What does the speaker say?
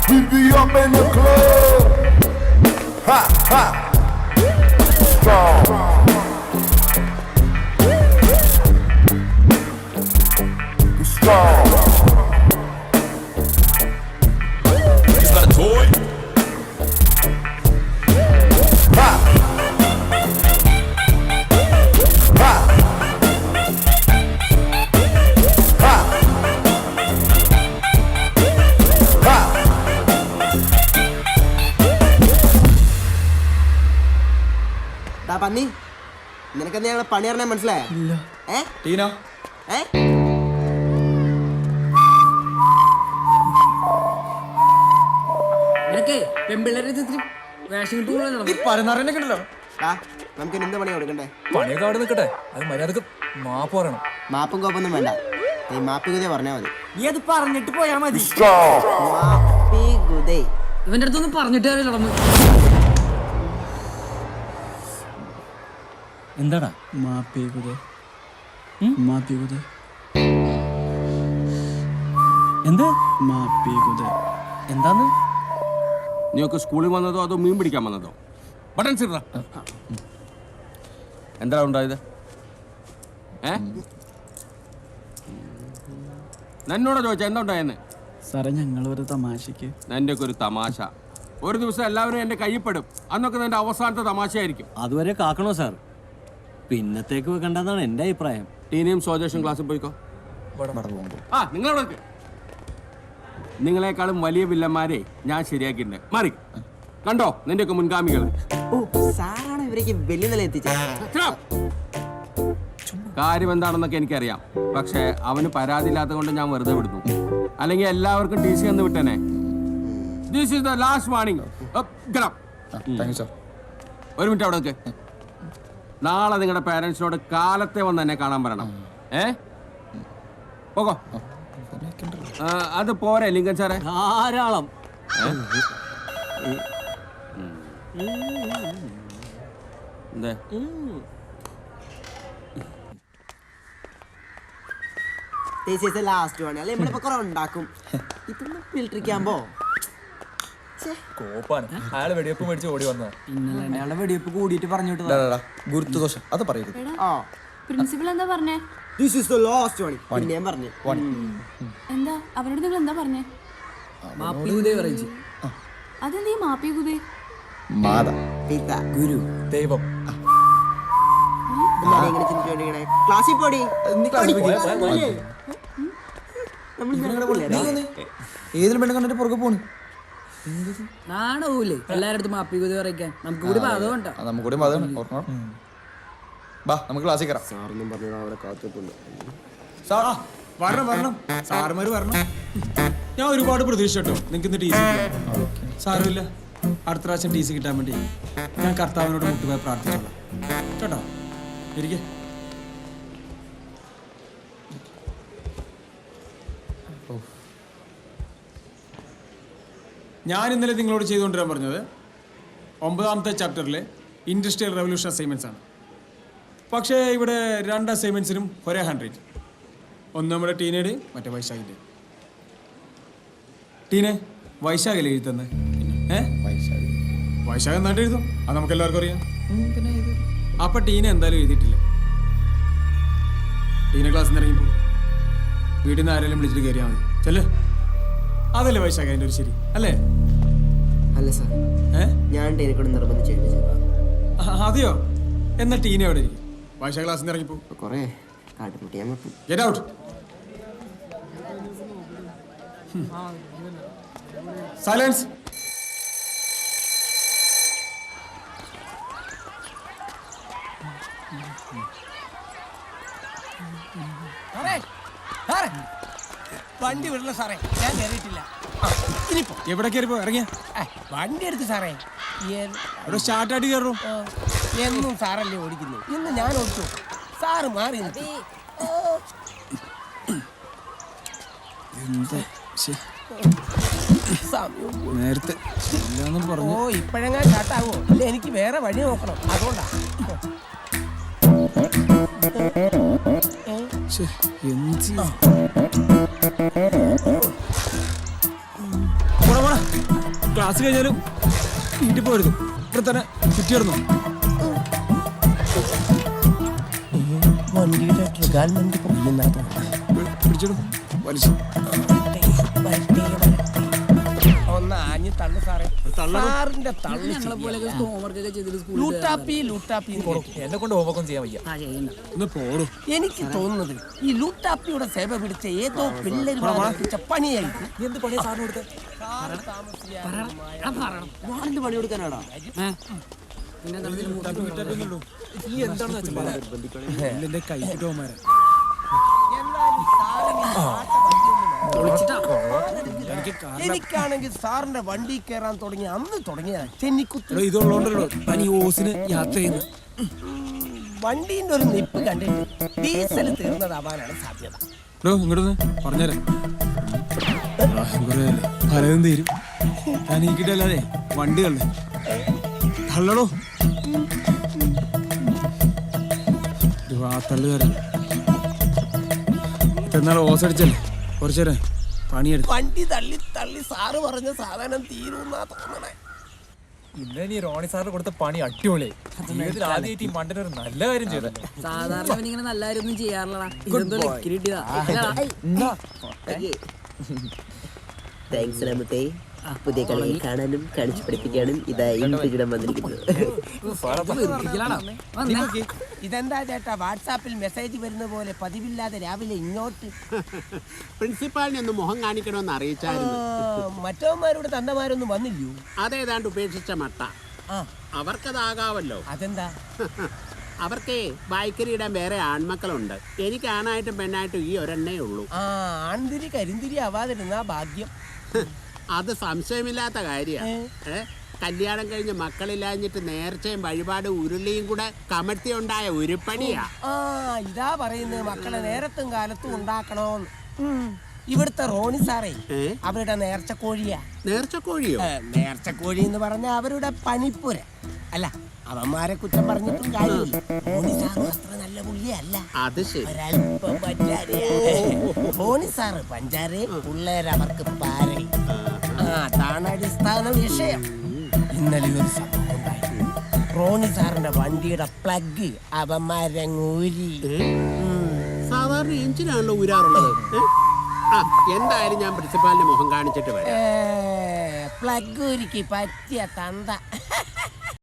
We be up in the club. Ha ha. Strong. We strong. It's not a toy. Ha. Ha. Ha. Ha. പന്നി നിനക്കെന്താ ഞങ്ങളെ പണി അറിയാൻ മനസ്സിലായോ? ടീനോ പരന്നാറിനൊക്കെ നമുക്ക് എന്ത് പണി കൊടുക്കണ്ടേ? പണിയൊക്കെ അവിടെ നിൽക്കട്ടെ. അത് മര്യാദക്ക് മാപ്പ് പറയണം. മാപ്പും കോപ്പൊന്നും വേണ്ട, നീ മാപ്പി ഗുദേ പറഞ്ഞാ മതി. നീ അത് പറഞ്ഞിട്ട് പോയാ മതി. Strong. മാപ്പി ഗുദേ ഇവന്റെ അടുത്തൊന്നും പറഞ്ഞിട്ട് നടന്നു. എന്താടാ എന്ത് എന്താന്ന്? നീയൊക്കെ സ്കൂളിൽ വന്നതോ അതോ മീൻ പിടിക്കാൻ വന്നതോ? ബട്ടൺസ് ഇട. എന്താ ഉണ്ടായത്? എന്നോടാ ചോദിച്ചാ എന്താ ഉണ്ടായെന്ന്? സാറേ ഞങ്ങളൊരു തമാശക്ക്. എൻ്റെ ഒക്കെ ഒരു തമാശ. ഒരു ദിവസം എല്ലാവരും എൻ്റെ കയ്യിൽപ്പെടും. അന്നൊക്കെ നിന്റെ അവസാനത്തെ തമാശയായിരിക്കും. അതുവരെ കാക്കണോ സാർ? പിന്നത്തേക്ക് വെക്കണ്ടെന്നാണ് എൻ്റെ അഭിപ്രായം. ടീനയും സോജേഷും ക്ലാസ്സിൽ പോയിക്കോ. ആ നിങ്ങളവിടെ നിങ്ങളെക്കാളും വലിയ വില്ലന്മാരെ ഞാൻ ശരിയാക്കിയിട്ടുണ്ട്. മാറി കണ്ടോ നിന്റെയൊക്കെ മുൻഗാമികൾ. ഓ സാറാണ് ഇവരേക്ക് വലിയ നില എത്തിച്ചത്. കാര്യം എന്താണെന്നൊക്കെ എനിക്കറിയാം. പക്ഷെ അവന് പരാതി ഇല്ലാത്തത് കൊണ്ട് ഞാൻ വെറുതെ വിടുന്നു. അല്ലെങ്കിൽ എല്ലാവർക്കും ടി സി എന്ന് വിട്ടേനെ. This is the last warning. ഒരു മിനിറ്റ് അവിടെ നിൽക്ക്. നാളെ നിങ്ങളുടെ പേരൻസിനോട് കാലത്തെ വന്ന് എന്നെ കാണാൻ പറയണം. പോകോ. അത് പോരെ ലിംഗൻ സാറേ? ധാരാളം. എന്തേ ലാസ്റ്റ് പണി അല്ലെ നമ്മളിപ്പോ കുറെ ഉണ്ടാക്കും. ഇതൊന്നും ഫിൽട്ടറിക്കാമ്പോ കോപ്പാണ്. അയാള് വെടിവെപ്പ് മേടിച്ച് ഓടി വന്നതാ. ഇന്നലെ അയാളെ വെടിവെപ്പ് കൂടിയിട്ട് പറഞ്ഞു ഗുരുത്വദോഷം അത് പറയരുത്. പ്രിൻസിപ്പൽ എന്താ പറഞ്ഞേ? ദിസ് ഈസ് ദ ലാസ്റ്റ് പണി. പിന്നെ ഞാൻ പറഞ്ഞു എന്താ അവരോട് നിങ്ങൾ എന്താ പറഞ്ഞേ? അതെന്തീ മാപ്പി ഗുദേ? ഗുരു ദൈവം. ക്ലാസ്സിൽ പോടി. ഏതിലും പെണ്ണ് കണ്ടിട്ട് പുറകെ പോണ്. നാണൂല്ലേ എല്ലാരടുത്തും മാപ്പി ഗുദേ പറയിക്കാൻ? നമുക്ക് കൂടി പാതമുണ്ടോ? നമുക്കൂടി മതമാണ്. ബാ നമുക്ക് ക്ലാസ്സിൽ കയറാം. സാറൊന്നും പറഞ്ഞു അവിടെ കാത്തിട്ടുണ്ട്. വരണം സാറുമാര് വരണം. ഞാൻ ഒരുപാട് പ്രതീക്ഷ കേട്ടോ നിങ്ങൾക്ക് ഇന്ന് ടി സി. സാരമില്ല, അടുത്ത പ്രാവശ്യം ടി സി കിട്ടാൻ വേണ്ടി ഞാൻ കർത്താവിനോട് മുട്ടുപോയി പ്രാർത്ഥിച്ചോളാം കേട്ടോ. ഇരിക്കെ. ഞാൻ ഇന്നലെ നിങ്ങളോട് ചെയ്തുകൊണ്ടിരാൻ പറഞ്ഞത് 9ാമത്തെ ചാപ്റ്ററിലെ ഇൻഡസ്ട്രിയൽ റവല്യൂഷൻ അസൈൻമെൻറ്റ്സ് ആണ്. പക്ഷേ ഇവിടെ 2 അസൈൻമെൻറ്റ്സിനും ഒരേ ഹാൻഡ് റൈറ്റ്. ഒന്ന് നമ്മുടെ ടീനയുടെ, മറ്റേ വൈശാഖിൻ്റെ. ടീനെ വൈശാഖല്ലേ എഴുതുന്നത്? വൈശാഖ് എന്നായിട്ട് എഴുതും, അത് നമുക്ക് എല്ലാവർക്കും അറിയാം. അപ്പൊ ടീന എന്തായാലും എഴുതിയിട്ടില്ല. ടീന ക്ലാസ്സിൽ നിന്ന് ഇറങ്ങിപ്പോ വീട്ടിൽ നിന്ന് ആരെങ്കിലും വിളിച്ചിട്ട് കയറിയാൽ മതി. ചെല്ലേ, അതല്ലേ വൈശാഖ് അതിൻ്റെ ഒരു ശരി അല്ലേ? അല്ല സാർ, ഞാൻ ടീനെക്കൂടെ നിർബന്ധിച്ച്. അതെയോ? എന്നാൽ ടീന എവിടെ ഇരിക്കും? വൈശാഖ് ക്ലാസ്സിൽ നിന്ന് ഇറങ്ങിപ്പോ. കൊറേ കാട്ടുമുട്ടിയാൻ പറ്റും. Get out. സൈലൻസ്. സാറേ വണ്ടി വിടില്ല സാറേ, ഞാൻ കയറിയിട്ടില്ല. ഇനിയിപ്പോ എവിടെ കയറിപ്പോ ഇറങ്ങിയ വണ്ടി എടുത്ത് സാറേ. അവിടെ സ്റ്റാർട്ടായിട്ട് കയറും. എന്നും സാറല്ലേ ഓടിക്കുന്നു, ഇന്ന് ഞാൻ ഓടിച്ചു. സാറ് മാറി നിൽക്ക്. നേരത്തെ ഓ ഇപ്പഴെങ്ങാൻ സ്റ്റാർട്ടാവോ? ഇല്ല, എനിക്ക് വേറെ വഴി നോക്കണം, അതുകൊണ്ടാ. ക്ലാസ് കഴിഞ്ഞാലും വീട്ടിൽ പോരുത്, ഇവിടെ തന്നെ ചുറ്റിയിടുന്നു. വണ്ടിയുടെ ട്രിഗാൽമെന്റ് പിടിച്ചിടും വലിച്ചു. ഒന്ന് ആഞ്ഞ് തള്ളു സാറേ. സാറിന്റെ തള്ളു ഹോംവർക്കൊക്കെ ചെയ്തിട്ട് ലൂട്ടാപ്പി എന്നെ കൊണ്ട് ഹോംവർക്കും ചെയ്യാൻ വയ്യ. ഒന്ന് പോടും. എനിക്ക് തോന്നുന്നത് ഈ ലൂട്ടാപ്പിയുടെ സേവ പിടിച്ച ഏതോ പിള്ളേര് പിടിച്ച പണിയായിരിക്കും. എന്ത് പണിയാ സാറിന് കൊടുത്തത്? ഞാനെന്ത് പണി കൊടുക്കാനാടാ? ഈ എന്താണെന്ന് വെച്ചാൽ എന്റെ കൈ കിട്ടുമാരെ എനിക്കാണെങ്കിൽ സാറിന്റെ വണ്ടി കയറാൻ തുടങ്ങി അന്ന് തുടങ്ങിയ ചെന്നിക്കുത്ത്. ഇതുള്ളോണ്ടല്ലോ പനി ഓസിന് യാത്ര ചെയ്യുന്നത്. വണ്ടീന്റെ ഒരു നിപ്പ് കണ്ടിട്ട് ഡീസൽ തീർന്നതാവാനാണ് സാധ്യത. ഇങ്ങോട്ടൊന്ന് പറഞ്ഞുതരാം. പലതും തീരും. ഞാൻ ഈ കിട്ടല്ലാതെ വണ്ടികളെ തള്ളടോ. തള്ളുകാരൻ എന്നാൾ ഓസടിച്ചല്ലേ കുറച്ചേരെ പണിയെടുത്ത്. വണ്ടി തള്ളി തള്ളി സാറ് പറഞ്ഞ സാധനം തീരുന്നാ തോന്നണേ. ഇന്ന് നീ റോണി സാറിന് കൊടുത്ത പണി അടിപൊളി. ജീവിതത്തിൽ ആദ്യമായിട്ട് ഈ മണ്ടൻ ഒരു നല്ല കാര്യം ചെയ്തല്ലേ. സാധാരണ ഇങ്ങനെ നല്ല കാര്യമൊന്നും ചെയ്യാറില്ലടാ. താങ്ക്സ് രാമത്തെ. പുതിയ കളികൾ കാണാനും കാണിച്ചു പഠിപ്പിക്കാനും ഇതായി വിജയം വന്നിരിക്കുന്നത്. ഇതെന്താ ചേട്ടാ വാട്സാപ്പിൽ മെസ്സേജ് വരുന്ന പോലെ പതിവില്ലാതെ രാവിലെ ഇങ്ങോട്ട്? പ്രിൻസിപ്പാളിനെ ഒന്ന് മുഖം കാണിക്കണമെന്ന് അറിയിച്ചായിരുന്നു. മറ്റവന്മാരോട് തന്നമാരൊന്നും വന്നില്ലയോ? അതേതാണ്ട് ഉപേക്ഷിച്ച മട്ട. അവർക്കതാകാവല്ലോ. അതെന്താ? അവർക്ക് ബൈക്കറിയിടാൻ വേറെ ആൺമക്കളുണ്ട്. എനിക്ക് ആണായിട്ടും പെണ്ണായിട്ടും ഈ ഒരെണ്ണേ ഉള്ളൂ. ആൺതിരി കരിന്തിരി ആവാതിരുന്നാ ഭാഗ്യം. അത് സംശയമില്ലാത്ത കാര്യമാണ്. കല്യാണം കഴിഞ്ഞ് മക്കളില്ലാഞ്ഞിട്ട് നേർച്ചയും വഴിപാട് ഉരുളിയും കൂടെ കമഴ്ത്തി ഉണ്ടായ ഉരുപ്പടിയാ. ഇതാ പറയുന്നത് മക്കളെ നേരത്തും കാലത്തും ഉണ്ടാക്കണോന്ന്. ഇവിടുത്തെ റോണി സാറേ അവരുടെ നേർച്ചക്കോഴിയാ. നേർച്ചക്കോഴിയോ? നേർച്ചക്കോഴി എന്ന് പറഞ്ഞ അവരുടെ പണിപ്പുര. അല്ല, അവന്മാരെ കുറ്റം പറഞ്ഞിട്ടും കാര്യമില്ല. റോണി സാർ അത്ര നല്ല പുള്ളിയല്ല. അത് ശരി. ഒരല്പം പഞ്ചാരയാ. റോണി സാറ് പഞ്ചാരയും പിള്ളേരവർക്ക് പാരയും. അതാണ് അടിസ്ഥാന വിഷയം. ഇന്നലെ ഒരു സംഭവം ഉണ്ടായി. റോണി സാറിന്റെ വണ്ടിയുടെ പ്ലഗ് അവന്മാരങ്ങൂരി. സാധാരണ എഞ്ചിനാണല്ലോ ഊരാറുള്ളത്. എന്തായാലും ഞാൻ പ്രിൻസിപ്പാലിന്റെ മുഖം കാണിച്ചിട്ട് വരാം. പ്ലഗ് ഊരിക്ക് പറ്റിയ തന്ത.